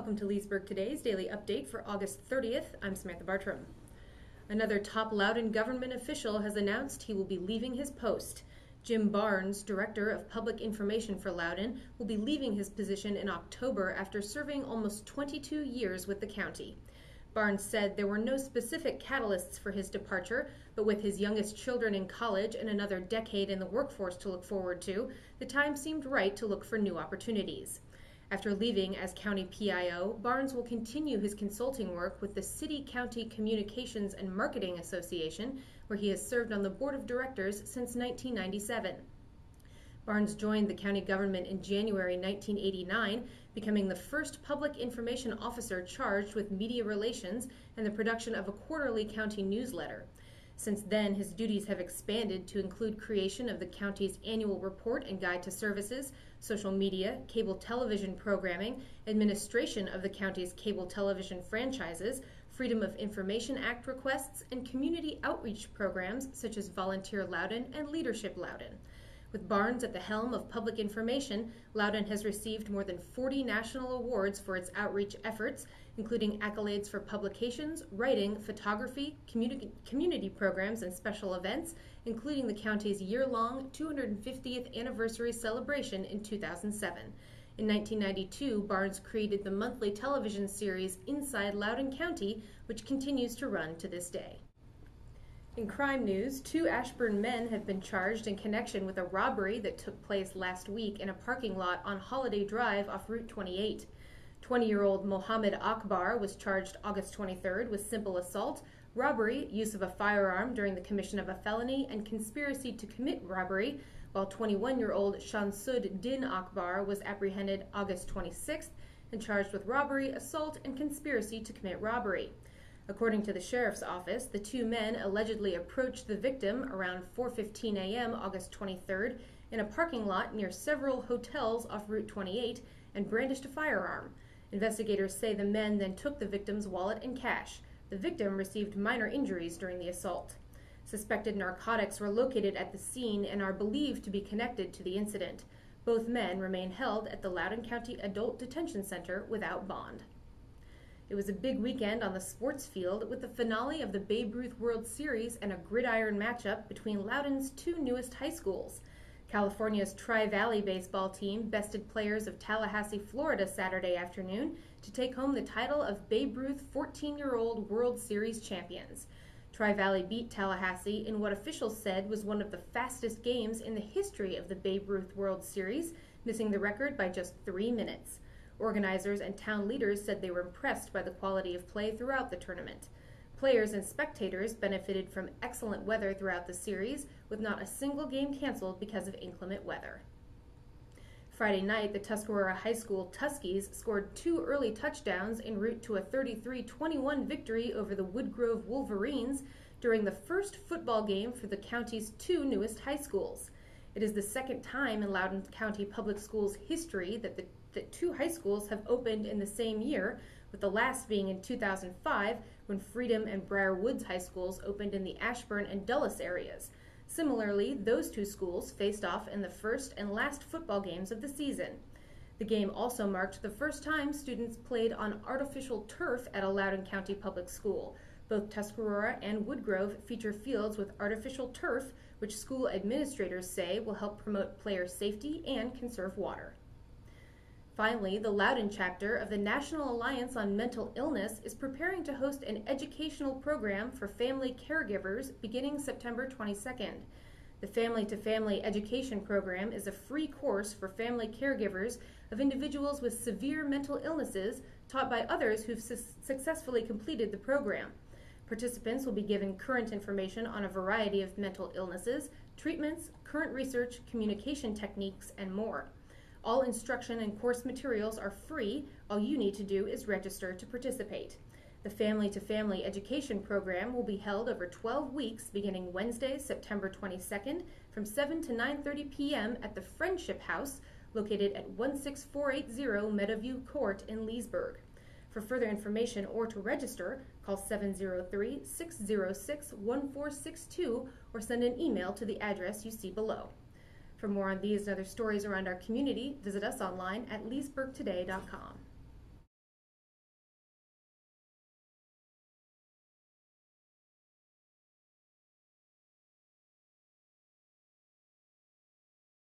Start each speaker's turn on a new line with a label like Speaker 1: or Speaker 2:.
Speaker 1: welcome to Leesburg Today's daily update for August 30th. I'm Samantha Bartram. Another top Loudoun government official has announced he will be leaving his post. Jim Barnes, Director of Public Information for Loudoun, will be leaving his position in October after serving almost 22 years with the county. Barnes said there were no specific catalysts for his departure, but with his youngest children in college and another decade in the workforce to look forward to, the time seemed right to look for new opportunities. After leaving as County PIO, Barnes will continue his consulting work with the City-County Communications and Marketing Association, where he has served on the board of directors since 1997. Barnes joined the county government in January 1989, becoming the first public information officer charged with media relations and the production of a quarterly county newsletter. Since then, his duties have expanded to include creation of the county's annual report and guide to services, social media, cable television programming, administration of the county's cable television franchises, Freedom of Information Act requests, and community outreach programs such as Volunteer Loudoun and Leadership Loudoun. With Barnes at the helm of public information, Loudoun has received more than 40 national awards for its outreach efforts, including accolades for publications, writing, photography, community programs, and special events, including the county's year-long 250th anniversary celebration in 2007. In 1992, Barnes created the monthly television series Inside Loudoun County, which continues to run to this day. In crime news, 2 Ashburn men have been charged in connection with a robbery that took place last week in a parking lot on Holiday Drive off Route 28. 20-year-old Mohammed Akbar was charged August 23rd with simple assault, robbery, use of a firearm during the commission of a felony, and conspiracy to commit robbery, while 21-year-old Shamsud Din Akbar was apprehended August 26th and charged with robbery, assault, and conspiracy to commit robbery. According to the sheriff's office, the 2 men allegedly approached the victim around 4:15 a.m. August 23rd in a parking lot near several hotels off Route 28 and brandished a firearm. Investigators say the men then took the victim's wallet and cash. The victim received minor injuries during the assault. Suspected narcotics were located at the scene and are believed to be connected to the incident. Both men remain held at the Loudoun County Adult Detention Center without bond. It was a big weekend on the sports field with the finale of the Babe Ruth World Series and a gridiron matchup between Loudoun's 2 newest high schools. California's Tri-Valley baseball team bested players of Tallahassee, Florida Saturday afternoon to take home the title of Babe Ruth 14-year-old World Series champions. Tri-Valley beat Tallahassee in what officials said was one of the fastest games in the history of the Babe Ruth World Series, missing the record by just 3 minutes. Organizers and town leaders said they were impressed by the quality of play throughout the tournament. Players and spectators benefited from excellent weather throughout the series, with not a single game canceled because of inclement weather. Friday night, the Tuscarora High School Tuskies scored 2 early touchdowns en route to a 33-21 victory over the Woodgrove Wolverines during the first football game for the county's 2 newest high schools. It is the second time in Loudoun County Public Schools history that 2 high schools have opened in the same year, with the last being in 2005 when Freedom and Briar Woods High Schools opened in the Ashburn and Dulles areas. Similarly, those 2 schools faced off in the first and last football games of the season. The game also marked the first time students played on artificial turf at a Loudoun County public school. Both Tuscarora and Woodgrove feature fields with artificial turf, which school administrators say will help promote player safety and conserve water. Finally, the Loudoun chapter of the National Alliance on Mental Illness is preparing to host an educational program for family caregivers beginning September 22nd. The Family to Family Education Program is a free course for family caregivers of individuals with severe mental illnesses taught by others who've successfully completed the program. Participants will be given current information on a variety of mental illnesses, treatments, current research, communication techniques, and more. All instruction and course materials are free. All you need to do is register to participate. The Family to Family Education Program will be held over 12 weeks beginning Wednesday, September 22nd from 7 to 9:30 p.m. at the Friendship House located at 16480 Meadowview Court in Leesburg. For further information or to register, call 703-606-1462 or send an email to the address you see below. For more on these and other stories around our community, visit us online at leesburgtoday.com.